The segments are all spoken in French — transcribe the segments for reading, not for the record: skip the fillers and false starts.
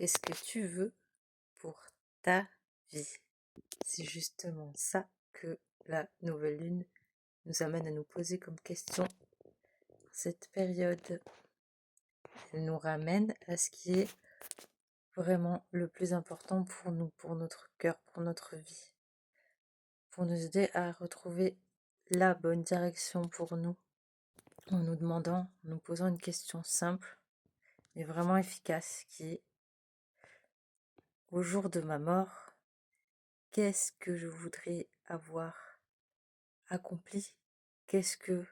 Qu'est-ce que tu veux pour ta vie? C'est justement ça que la nouvelle lune nous amène à nous poser comme question. Cette période, elle nous ramène à ce qui est vraiment le plus important pour nous, pour notre cœur, pour notre vie, pour nous aider à retrouver la bonne direction pour nous, en nous demandant, en nous posant une question simple, mais vraiment efficace, qui est: au jour de ma mort, qu'est-ce que je voudrais avoir accompli? Qu'est-ce que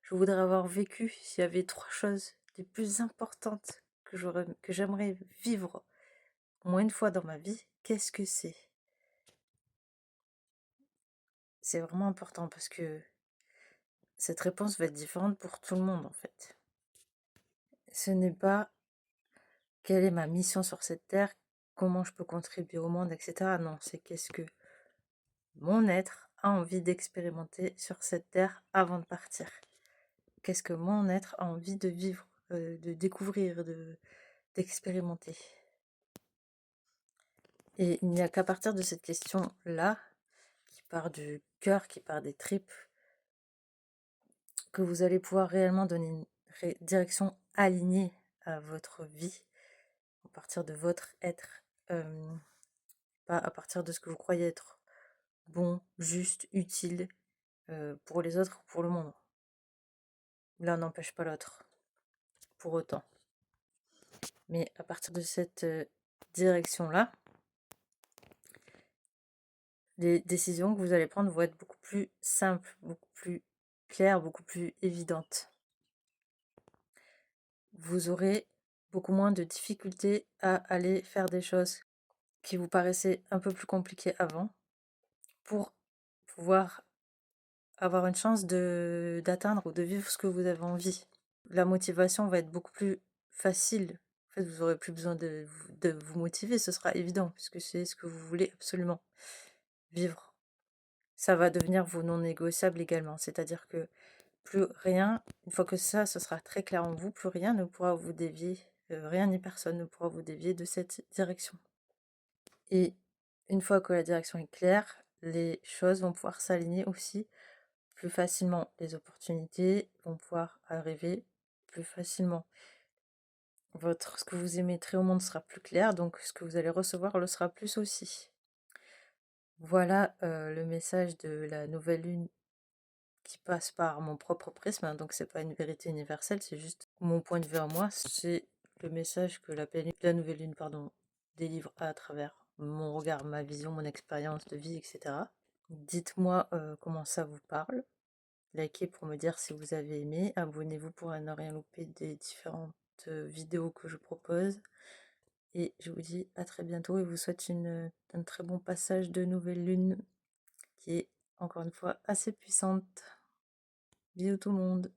je voudrais avoir vécu? S'il y avait 3 choses les plus importantes que j'aimerais vivre au moins une fois dans ma vie, qu'est-ce que c'est? C'est vraiment important parce que cette réponse va être différente pour tout le monde, en fait. Ce n'est pas quelle est ma mission sur cette terre, comment je peux contribuer au monde, etc. Non, c'est qu'est-ce que mon être a envie d'expérimenter sur cette terre avant de partir. Qu'est-ce que mon être a envie de vivre, de découvrir, d'expérimenter. Et il n'y a qu'à partir de cette question-là, qui part du cœur, qui part des tripes, que vous allez pouvoir réellement donner une direction alignée à votre vie, à partir de votre être, pas à partir de ce que vous croyez être bon, juste, utile pour les autres ou pour le monde. L'un n'empêche pas l'autre, pour autant. Mais à partir de cette direction-là, les décisions que vous allez prendre vont être beaucoup plus simples, beaucoup plus claires, beaucoup plus évidentes. Vous aurez beaucoup moins de difficultés à aller faire des choses qui vous paraissaient un peu plus compliquées avant pour pouvoir avoir une chance d'atteindre ou de vivre ce que vous avez envie. La motivation va être beaucoup plus facile. En fait, vous n'aurez plus besoin de vous motiver, ce sera évident puisque c'est ce que vous voulez absolument vivre. Ça va devenir vos non négociables également, c'est-à-dire que plus rien, une fois que ça, ce sera très clair en vous, plus rien ne pourra vous dévier, rien ni personne ne pourra vous dévier de cette direction. Et une fois que la direction est claire, les choses vont pouvoir s'aligner aussi plus facilement. Les opportunités vont pouvoir arriver plus facilement. Ce que vous émettrez au monde sera plus clair, donc ce que vous allez recevoir le sera plus aussi. Voilà le message de la nouvelle lune qui passe par mon propre prisme, hein, donc c'est pas une vérité universelle, c'est juste mon point de vue à moi, c'est le message que la nouvelle lune délivre à travers mon regard, ma vision, mon expérience de vie, etc. Dites-moi comment ça vous parle, likez pour me dire si vous avez aimé, abonnez-vous pour ne rien louper des différentes vidéos que je propose, et je vous dis à très bientôt et vous souhaite un très bon passage de nouvelle lune qui est encore une fois assez puissante. Bisous tout le monde.